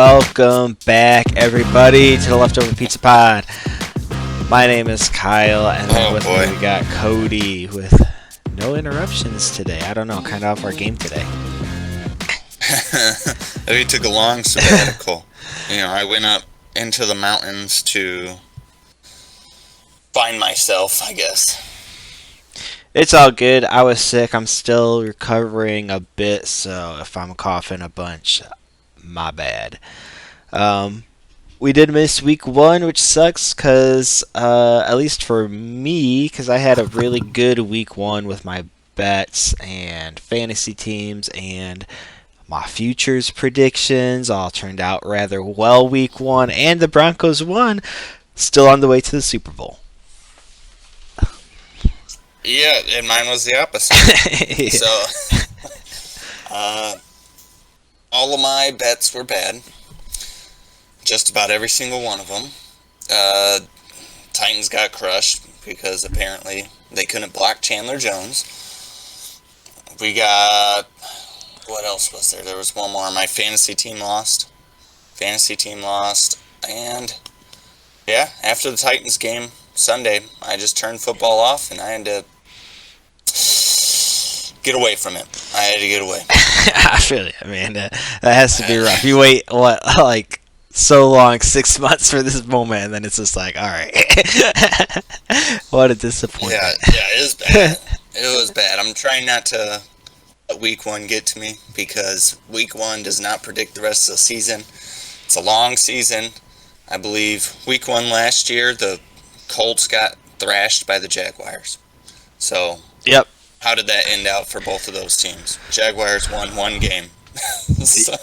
Welcome back, everybody, to the Leftover Pizza Pod. My name is Kyle, and then with me we got Cody with no interruptions today. I don't know, kind of off our game today. We took a long sabbatical. I went up into the mountains to find myself, I guess. It's all good. I was sick. I'm still recovering a bit, so if I'm coughing a bunch, my bad. We did miss week one, which sucks because, at least for me, because I had a really good week one with my bets and fantasy teams and my futures predictions. All turned out rather well week one, and the Broncos won, still on the way to the Super Bowl. Yeah, and mine was the opposite. Yeah. So, all of my bets were bad. Just about every single one of them. Titans got crushed because apparently they couldn't block Chandler Jones. We got... What else was there? There was one more. My fantasy team lost. And, yeah, after the Titans game Sunday, I just turned football off and I had to get away from it. I had to get away. I feel it, man. That has to be rough. You wait, so long, 6 months for this moment, and then it's just like, all right. What a disappointment. Yeah, it was bad. It was bad. I'm trying not to let week one get to me because week one does not predict the rest of the season. It's a long season. I believe week one last year, the Colts got thrashed by the Jaguars. So, yep. How did that end out for both of those teams? Jaguars won one game. So.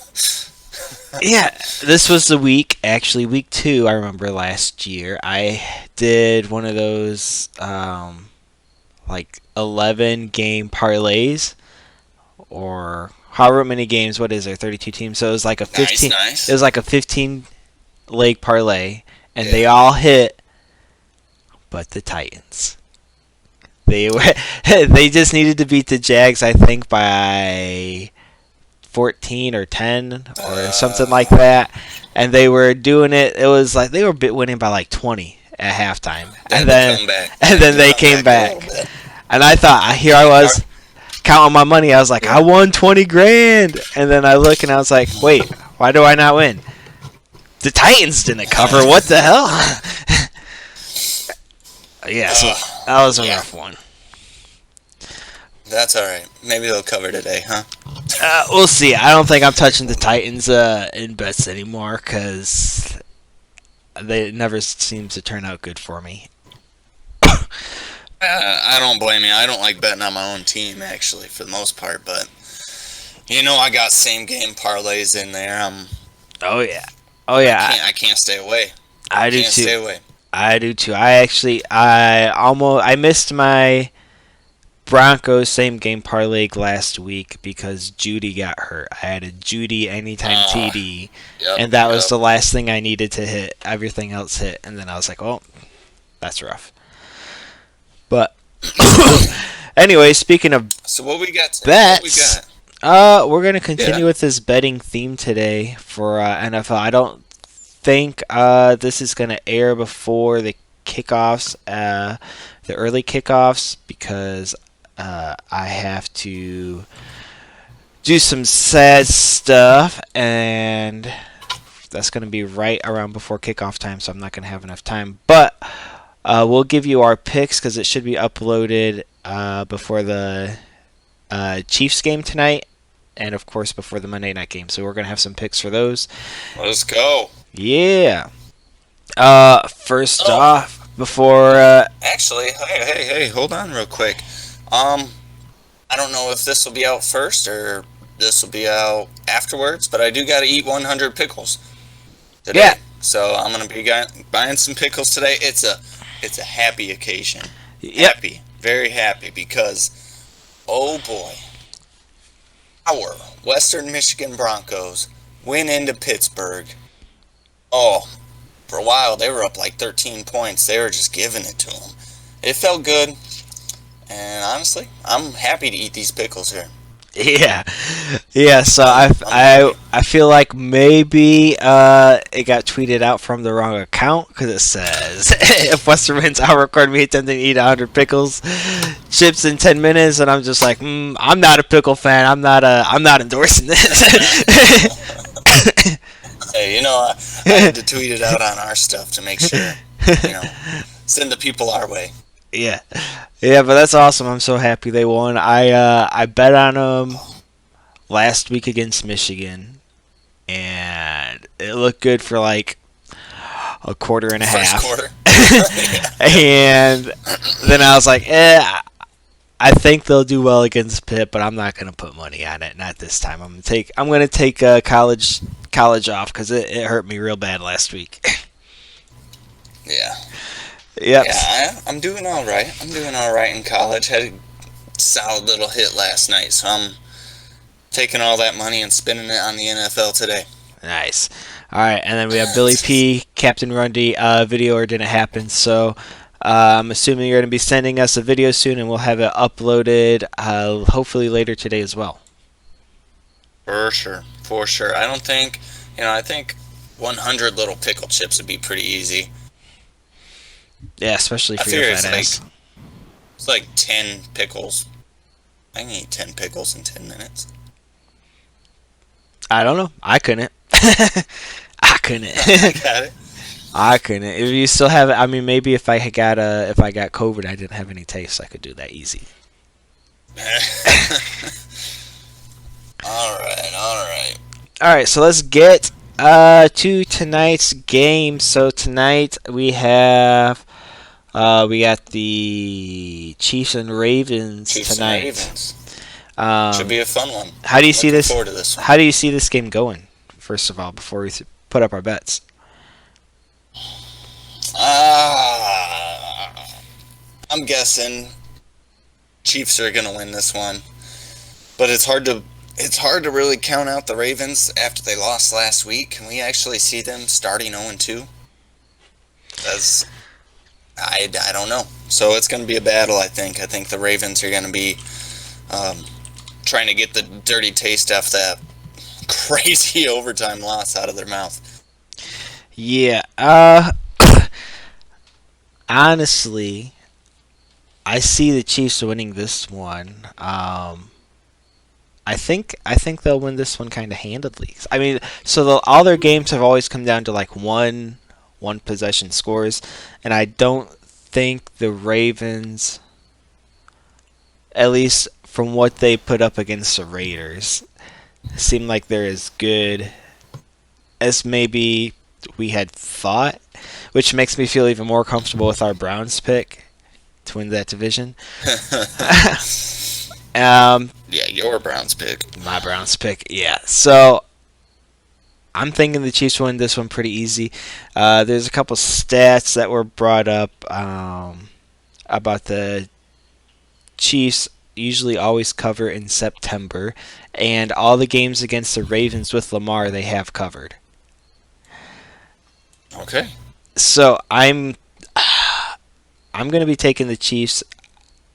Yeah, this was the week, actually week two, I remember last year. I did one of those 11 game parlays, or however many games, what is there, 32 teams, so it was like a 15 nice. It was like a 15 leg parlay, and they all hit but the Titans. They just needed to beat the Jags, I think, by 14 or 10 or something like that, and they were doing it. It was like they were winning by like 20 at halftime, and then they came back. And I thought, here I was counting my money. I was like, I won 20 grand, and then I look and I was like, wait, why do I not win? The Titans didn't cover. What the hell? Yeah, so that was a rough one. That's all right. Maybe they'll cover today, huh? We'll see. I don't think I'm touching the Titans in bets anymore because they never seems to turn out good for me. I don't blame you. I don't like betting on my own team, actually, for the most part. But, I got same-game parlays in there. Oh, yeah. I can't stay away. I do, too. Stay away. I do, too. I missed my Broncos same-game parlay last week because Judy got hurt. I had a Judy anytime TD, and that was the last thing I needed to hit. Everything else hit, and then I was like, oh, that's rough. But anyway, speaking of what we got bets, we're going to continue with this betting theme today for NFL. I don't think this is going to air before the kickoffs, the early kickoffs, because I have to do some sad stuff, and that's going to be right around before kickoff time, so I'm not going to have enough time. But we'll give you our picks because it should be uploaded before the Chiefs game tonight, and of course before the Monday night game. So we're going to have some picks for those. Let's go. Yeah. First off, before... Actually, hey, hold on real quick. I don't know if this will be out first or this will be out afterwards, but I do got to eat 100 pickles today. Yeah. So I'm going to be buying some pickles today. It's a happy occasion. Yep. Happy. Very happy because, oh boy, our Western Michigan Broncos went into Pittsburgh. Oh, for a while they were up like 13 points. They were just giving it to them. It felt good. And honestly, I'm happy to eat these pickles here. Yeah, yeah. So I'm with you. I feel like maybe it got tweeted out from the wrong account because it says if Western wins, I'll record me attempting to eat 100 pickles chips in 10 minutes, and I'm just like, I'm not a pickle fan. I'm not endorsing this. Hey, I had to tweet it out on our stuff to make sure, you know, send the people our way. Yeah, yeah, but that's awesome. I'm so happy they won. I bet on them last week against Michigan, and it looked good for like a quarter and a First half. quarter. And then I was like, I think they'll do well against Pitt, but I'm not gonna put money on it. Not this time. I'm gonna take college off because it hurt me real bad last week. Yeah. Yep. Yeah, I'm doing all right. I'm doing all right in college. Had a solid little hit last night, so I'm taking all that money and spending it on the NFL today. Nice. All right, and then we have Billy P, Captain Rundy. Video or didn't happen, so I'm assuming you're going to be sending us a video soon, and we'll have it uploaded hopefully later today as well. For sure. For sure. I think 100 little pickle chips would be pretty easy. Yeah, especially I for your figure fat ass. it's like 10 pickles. I can eat 10 pickles in 10 minutes. I don't know. I couldn't. I couldn't. I got it. I couldn't. If you still have it, I mean, maybe if I got COVID, I didn't have any taste, I could do that easy. All right, all right. All right, so let's get to tonight's game. So tonight we got the Chiefs and Ravens Chiefs and tonight. Ravens. Should Um, be a fun one. how do you see Looking this? forward to this one. How do you see this game going? First of all, before we put up our bets. I'm guessing Chiefs are gonna win this one, but it's hard to really count out the Ravens after they lost last week. Can we actually see them starting 0-2? That's I don't know. So it's gonna be a battle. I think. I think the Ravens are gonna be trying to get the dirty taste off that crazy overtime loss out of their mouth. Yeah. Honestly, I see the Chiefs winning this one. I think they'll win this one kind of handedly. I mean, so all their games have always come down to like one possession scores, and I don't think the Ravens, at least from what they put up against the Raiders, seem like they're as good as maybe we had thought, which makes me feel even more comfortable with our Browns pick to win that division. um, Yeah, your Browns pick. my Browns pick, yeah. So I'm thinking the Chiefs win this one pretty easy. There's a couple stats that were brought up about the Chiefs usually always cover in September, and all the games against the Ravens with Lamar they have covered. Okay. So I'm going to be taking the Chiefs.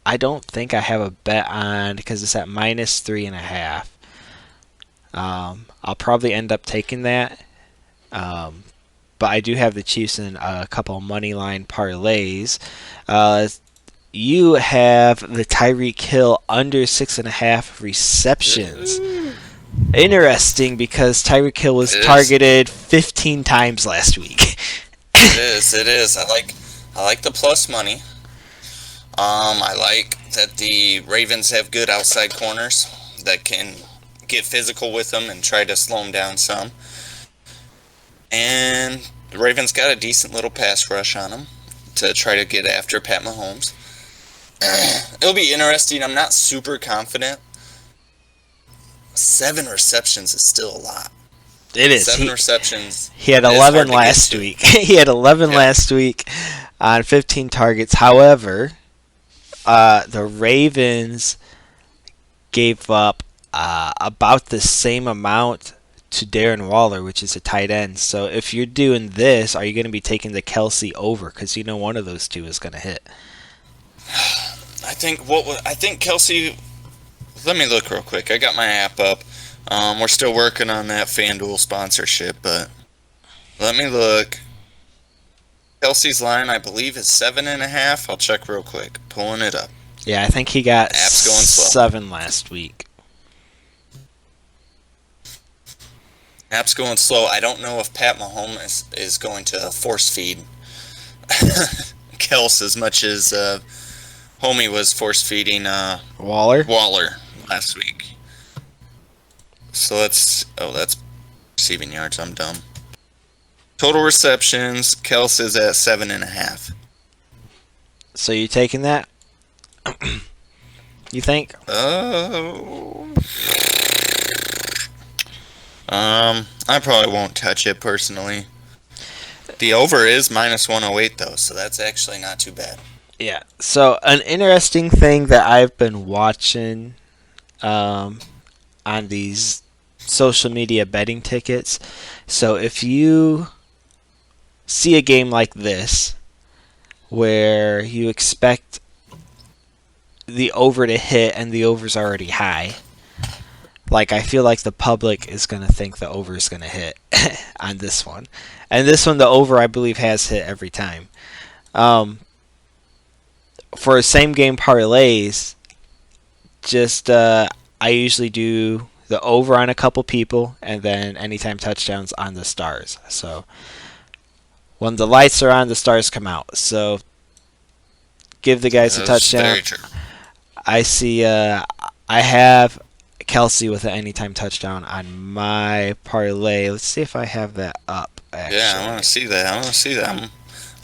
I don't think I have a bet on because it's at -3.5. I'll probably end up taking that. But I do have the Chiefs in a couple money line parlays. You have the Tyreek Hill under 6.5 receptions. Interesting because Tyreek Hill was It is. targeted 15 times last week. It is. It is. I like the plus money. I like that the Ravens have good outside corners that can get physical with them and try to slow them down some. And the Ravens got a decent little pass rush on them to try to get after Pat Mahomes. It'll be interesting. I'm not super confident. 7 receptions is still a lot. It is. 7 receptions. He had is 11 hard to get last to. week. He had 11 Yeah. last week on 15 targets. However, the Ravens gave up about the same amount to Darren Waller, which is a tight end. So if you're doing this, are you going to be taking the Kelsey over? Because you know one of those two is going to hit. I think Kelsey Let me look real quick. I got my app up. We're still working on that FanDuel sponsorship, but let me look. Kelsey's line, I believe, is 7.5. I'll check real quick. Pulling it up. Yeah, I think he got App's going slow. 7 last week. App's going slow. I don't know if Pat Mahomes is going to force feed Kels as much as Homie was force feeding Waller last week. So that's receiving yards. I'm dumb. Total receptions, Kels is at 7.5. So you taking that? You think? I probably won't touch it personally. The over is -108 though, so that's actually not too bad. Yeah. So an interesting thing that I've been watching on these social media betting tickets. So if you see a game like this where you expect the over to hit and the over's already high, like I feel like the public is going to think the over is going to hit on this one. And this one, the over, I believe, has hit every time. For same game parlays, just I usually do the over on a couple people and then anytime touchdowns on the stars. So when the lights are on, the stars come out. So give the guys a touchdown. Very true. I see. I have Kelsey with an anytime touchdown on my parlay. Let's see if I have that up. Actually. Yeah, I want to see that.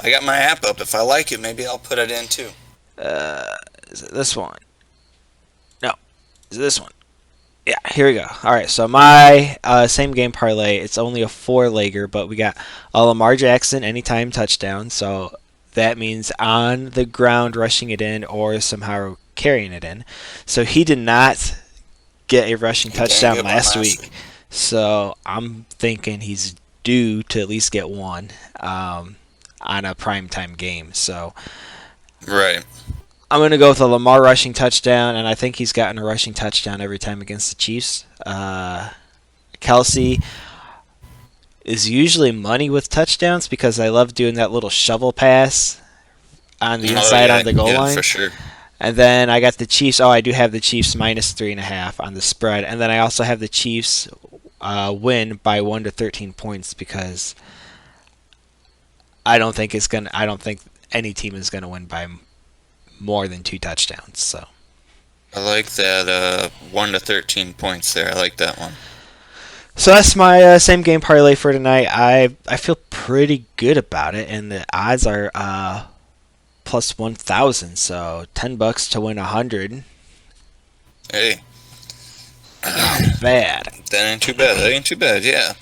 I got my app up. If I like it, maybe I'll put it in too. Is it this one? No. Is it this one? Yeah, here we go. All right, so my same game parlay, it's only a 4-legger, but we got a Lamar Jackson anytime touchdown, so that means on the ground rushing it in or somehow carrying it in. So he did not get a rushing touchdown last week, so I'm thinking he's due to at least get one on a primetime game. So right. I'm going to go with a Lamar rushing touchdown, and I think he's gotten a rushing touchdown every time against the Chiefs. Kelsey is usually money with touchdowns because I love doing that little shovel pass on the inside on the goal line. For sure. And then I got the Chiefs. Oh, I do have the Chiefs -3.5 on the spread, and then I also have the Chiefs win by 1 to 13 points because I don't think any team is gonna win by more than 2 touchdowns. So I like that 1 to 13 points there. I like that one. So that's my same game parlay for tonight. I feel pretty good about it, and the odds are plus 1,000, so $10 to win 100. Hey, not bad. That ain't too bad. Yeah.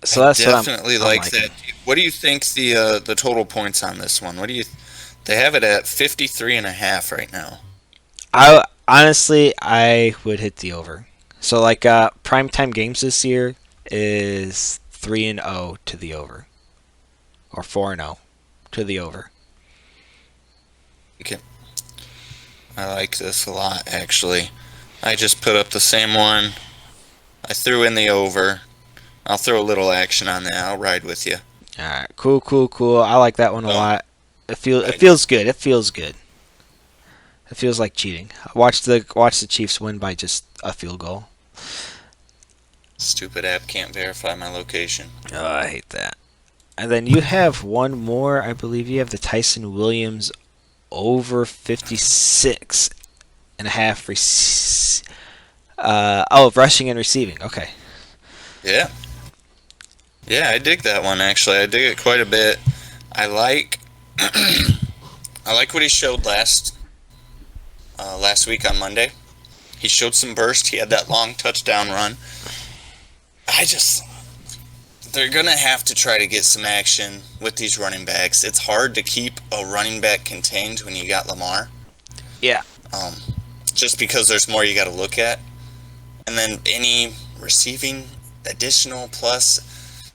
So that's definitely what I'm like that. What do you think the total points on this one? They have it at 53.5 right now. I honestly would hit the over. So like primetime games this year is 3-0 to the over, or 4-0 to the over. Okay. I like this a lot, actually. I just put up the same one. I threw in the over. I'll throw a little action on that. I'll ride with you. All right, cool. I like that one a lot. It feels good. It feels good. It feels like cheating. Watch the Chiefs win by just a field goal. Stupid app can't verify my location. Oh, I hate that. And then you have one more. I believe you have the Tyson Williams over 56.5 rushing and receiving. Okay. Yeah. Yeah, I dig that one, actually. I dig it quite a bit. I like what he showed last week on Monday. He showed some burst. He had that long touchdown run. They're going to have to try to get some action with these running backs. It's hard to keep a running back contained when you got Lamar. Yeah. Just because there's more you got to look at. And then any receiving additional plus.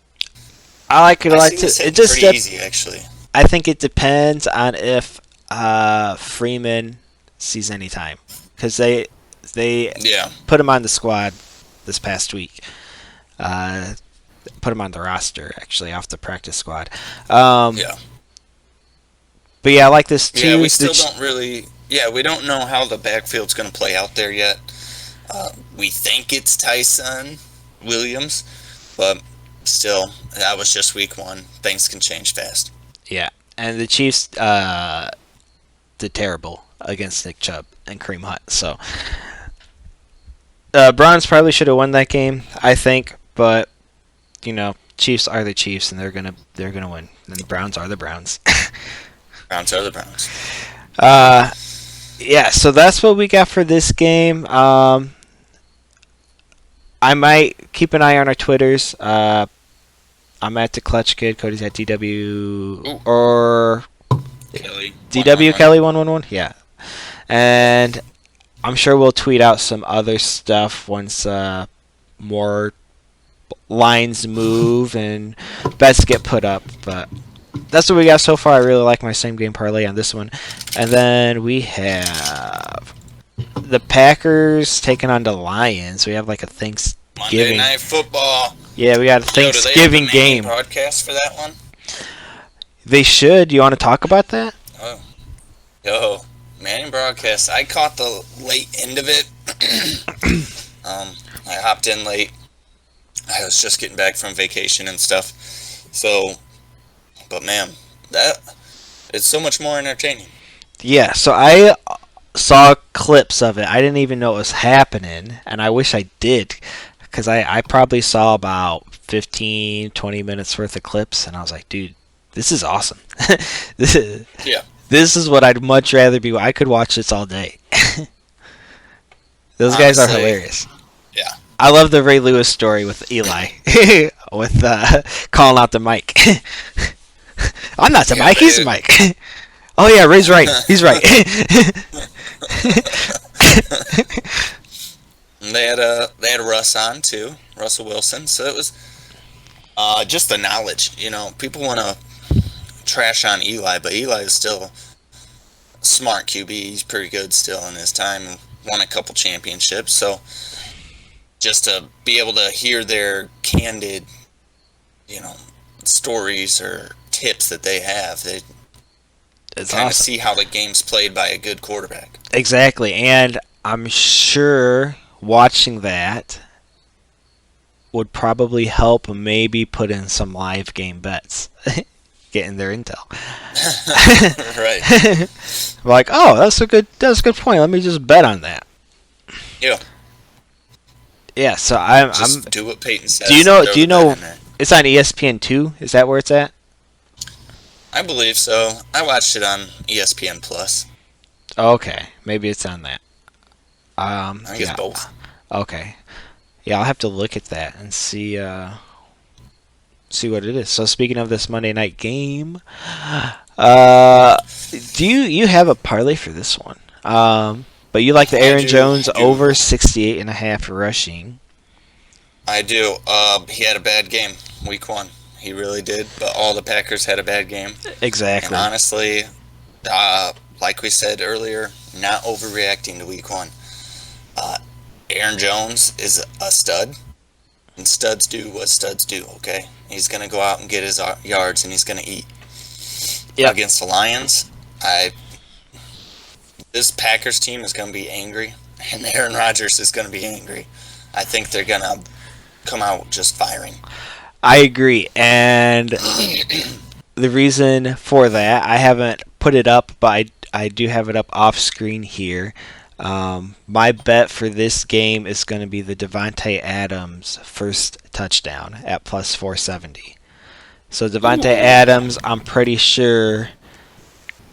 I like it. It just pretty easy, actually. I think it depends on if Freeman sees any time. because they Yeah. put him on the squad this past week. Put him on the roster actually off the practice squad. Yeah. But yeah, I like this Yeah, too. we still don't really. Yeah, we don't know how the backfield's going to play out there yet. We think it's Tyson Williams, but still, that was just week 1. Things can change fast. Yeah, and the Chiefs did terrible against Nick Chubb and Kareem Hunt. So Browns probably should have won that game, I think. But Chiefs are the Chiefs, and they're gonna win. And the Browns are the Browns. Browns are the Browns. Yeah, so that's what we got for this game. I might keep an eye on our Twitters. I'm at the Clutch Kid. Cody's at DW Ooh. or Kelly. DW Kelly 111. Yeah, and I'm sure we'll tweet out some other stuff once more lines move and bets get put up. But that's what we got so far. I really like my same game parlay on this one. And then we have the Packers taking on the Lions. We have like a Thanksgiving. Monday Night Football. Yeah, we got a Thanksgiving game. Broadcast for that one? They should. Do you want to talk about that? Oh. Yo, Manning broadcast. I caught the late end of it. I hopped in late. I was just getting back from vacation and stuff. So, but man, it's so much more entertaining. Yeah, so I saw clips of it. I didn't even know it was happening, and I wish I did, because I probably saw about 15, 20 minutes worth of clips, and I was like, dude, this is awesome. Yeah. This is what I'd much rather be. I could watch this all day. Those guys are hilarious. Yeah. I love the Ray Lewis story with Eli, with calling out the mic. I'm not the mic, he's the mic. Oh yeah, Ray's right. He's right. And they had Russ on too, Russell Wilson. So it was just the knowledge. People want to trash on Eli, but Eli is still a smart QB. He's pretty good still in his time. Won a couple championships. So just to be able to hear their candid, stories or tips that they have, they It's kind of awesome. see how the game's played by a good quarterback. Exactly, and I'm sure watching that would probably help maybe put in some live game bets, getting their intel. Right. Like, oh, that's a good point. Let me just bet on that. Yeah. Yeah, so I'm. Do what Peyton says. Do you know? It's on ESPN2. Is that where it's at? I believe so. I watched it on ESPN Plus. Okay, maybe it's on that. I think it's both. Okay. Yeah, I'll have to look at that and see what it is. So speaking of this Monday night game, do you have a parlay for this one? But you like the Aaron Jones over 68.5 rushing. I do. He had a bad game week 1. He really did. But all the Packers had a bad game. Exactly. And honestly, like we said earlier, not overreacting to week 1. Aaron Jones is a stud. And studs do what studs do, okay? He's going to go out and get his yards, and he's going to eat. Yep. Against the Lions, this Packers team is going to be angry, and Aaron Rodgers is going to be angry. I think they're going to come out just firing. I agree, and the reason for that, I haven't put it up, but I do have it up off screen here. My bet for this game is going to be the Devontae Adams first touchdown at plus 470. So Devontae Adams, I'm pretty sure,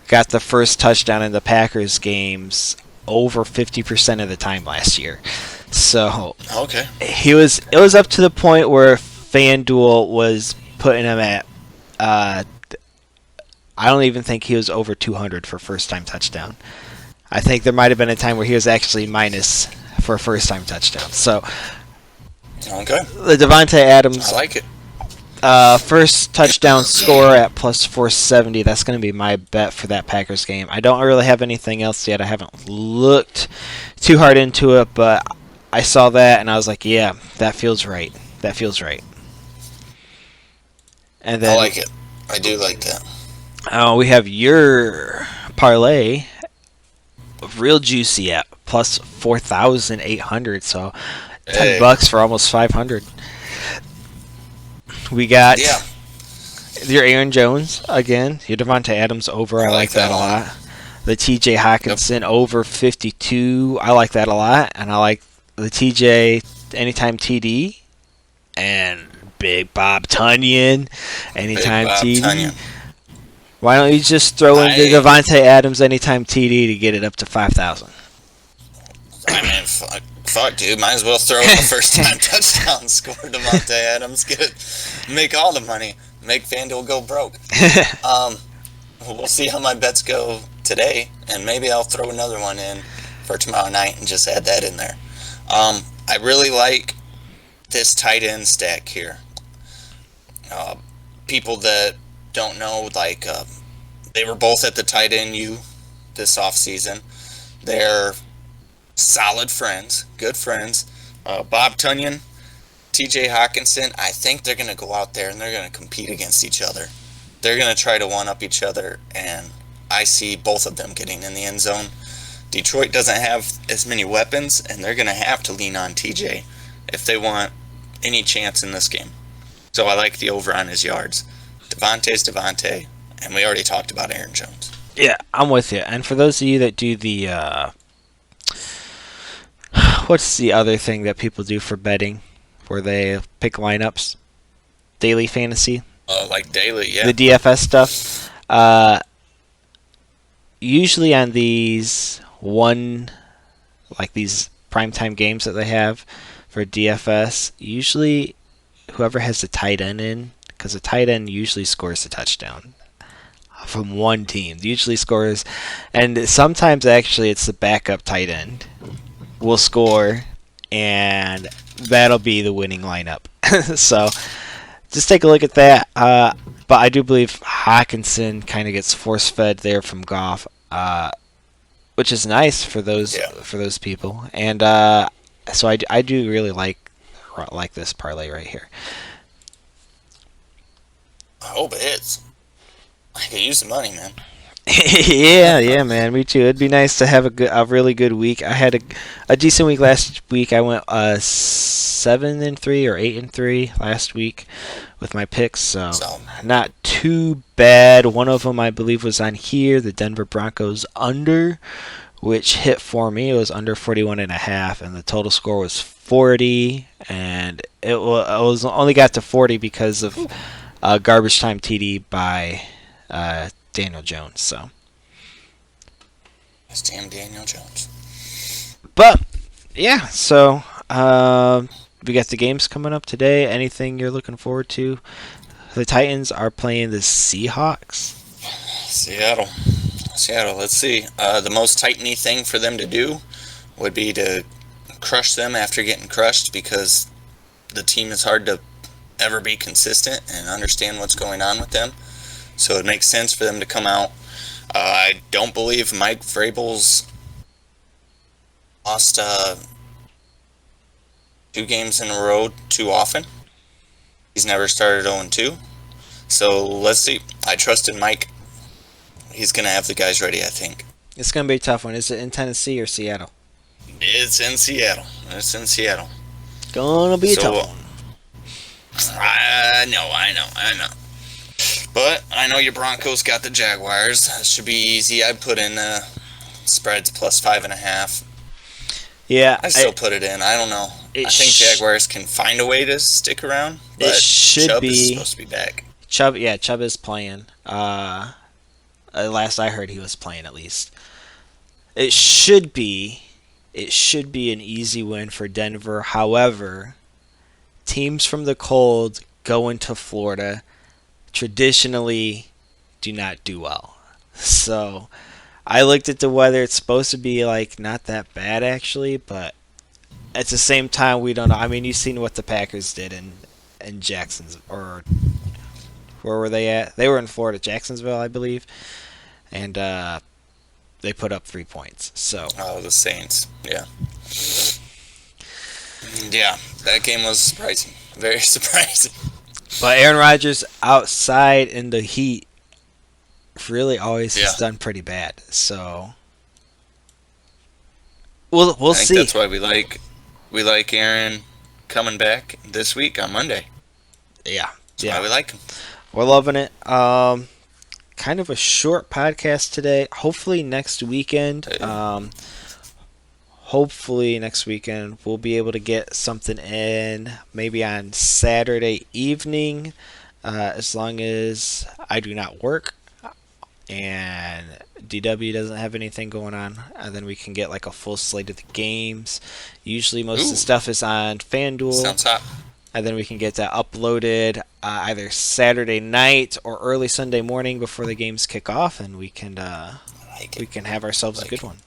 got the first touchdown in the Packers games over 50% of the time last year. So okay, it was up to the point where FanDuel was putting him at I don't even think he was over 200 for first time touchdown. I think there might have been a time where he was actually minus for a first time touchdown. So okay, the Devontae Adams, I like it. First touchdown score at plus 470. That's going to be my bet for that Packers game. I don't really have anything else yet. I haven't looked too hard into it, but I saw that and I was like, yeah, that feels right. That feels right. And I then like it. I do like that. we have your parlay, real juicy at plus 4,800. So Hey. $10 for almost 500. We got Yeah. your Aaron Jones again. Your Devontae Adams over. I like that a lot. The TJ Hawkinson over 52. I like that a lot. And I like the TJ anytime TD. And Big Bob Tunyon anytime Big Bob TD. Tunyon. Why don't you just throw in the Devontae Adams anytime TD to get it up to 5,000? I mean, fuck, dude. Might as well throw in the first time touchdown score Devontae Adams. Make all the money. Make FanDuel go broke. We'll see how my bets go today, and maybe I'll throw another one in for tomorrow night and just add that in there. I really like this tight end stack here. People that don't know, like, they were both at the tight end U this offseason. They're solid friends, good friends. Bob Tunyon, TJ Hawkinson, I think they're going to go out there and they're going to compete against each other. They're going to try to one-up each other, and I see both of them getting in the end zone. Detroit doesn't have as many weapons, and they're going to have to lean on TJ if they want any chance in this game. So I like the over on his yards. Devontae's Devontae, and we already talked about Aaron Jones. Yeah, I'm with you. And for those of you that do the what's the other thing that people do for betting where they pick lineups? Daily fantasy? Like daily, yeah. The DFS stuff. Usually on these these primetime games that they have for DFS, usually whoever has the tight end in, because the tight end usually scores a touchdown from one team. Usually scores, and sometimes actually it's the backup tight end will score, and that'll be the winning lineup. So just take a look at that. But I do believe Hawkinson kind of gets force fed there from Goff, which is nice for those people. And so I do really like this parlay right here. I hope it hits. I could use the money, man. yeah, man, me too. It'd be nice to have a really good week. I had a decent week last week. I went 7-3 or 8-3 last week with my picks, so not too bad. One of them I believe was on here, the Denver Broncos under, which hit for me. It was under 41.5, and the total score was 40, and it was only got to 40 because of garbage time TD by Daniel Jones. So That's damn Daniel Jones. But yeah, so we got the games coming up today. Anything you're looking forward to? The Titans are playing the Seahawks. Seattle. Let's see. The most Titan-y thing for them to do would be to crush them after getting crushed, because the team is hard to ever be consistent and understand what's going on with them. So it makes sense for them to come out. I don't believe Mike Vrabel's lost 2 games in a row too often. He's never started 0-2. So let's see. I trust in Mike. He's going to have the guys ready, I think. It's going to be a tough one. Is it in Tennessee or Seattle? It's in Seattle. Gonna be a tough one. I know. But I know your Broncos got the Jaguars. That should be easy. I put in spreads plus 5.5. Yeah, I still put it in. I don't know. I think Jaguars can find a way to stick around. But it should Chubb be is supposed to be back. Chubb is playing. Last I heard, he was playing at least. It should be an easy win for Denver. However, teams from the cold going to Florida traditionally do not do well. So I looked at the weather. It's supposed to be like not that bad actually, but at the same time we don't know. I mean, you've seen what the Packers did in Jackson's or Where were they at? They were in Florida, Jacksonville, I believe, and they put up 3 points. So. Oh, the Saints. Yeah. Yeah, that game was surprising. Very surprising. But Aaron Rodgers outside in the heat really always has done pretty bad. So we'll I think see. that's why we like Aaron coming back this week on Monday. Yeah. That's why we like him. We're loving it. Kind of a short podcast today. Hopefully next weekend. Hopefully next weekend we'll be able to get something in maybe on Saturday evening, as long as I do not work and DW doesn't have anything going on, and then we can get like a full slate of the games. Usually most of the stuff is on FanDuel. Sounds hot. And then we can get that uploaded either Saturday night or early Sunday morning before the games kick off, and we can have ourselves a good one.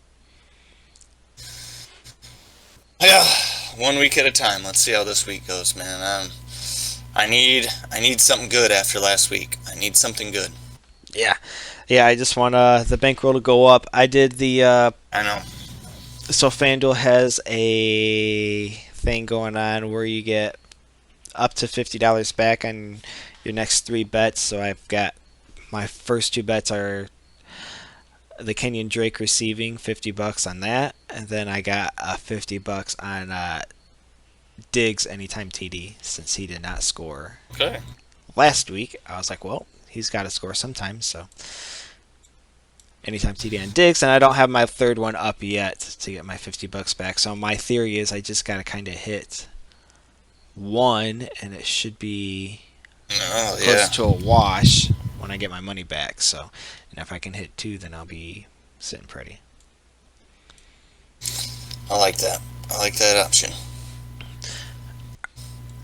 Yeah, 1 week at a time. Let's see how this week goes, man. I need something good after last week. I need something good. Yeah. I just want the bankroll to go up. I did the. I know. So FanDuel has a thing going on where you get up to $50 back on your next 3 bets. So I've got my first 2 bets are the Kenyon Drake receiving, $50 on that, and then I got $50 on Diggs anytime TD since he did not score last week. I was like, well, he's got to score sometime, so anytime TD on Diggs, and I don't have my third one up yet to get my $50 back. So my theory is I just got to kind of hit 1, and it should be close to a wash when I get my money back. So, and if I can hit 2, then I'll be sitting pretty. I like that. I like that option.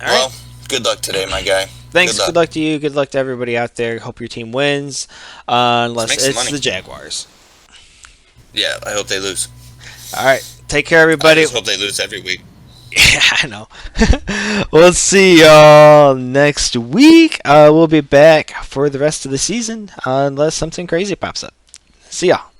All right. Good luck today, my guy. Thanks. Good luck to you. Good luck to everybody out there. Hope your team wins, unless it's the Jaguars. Yeah, I hope they lose. All right. Take care, everybody. I just hope they lose every week. Yeah, I know. We'll see y'all next week. We'll be back for the rest of the season unless something crazy pops up. See y'all.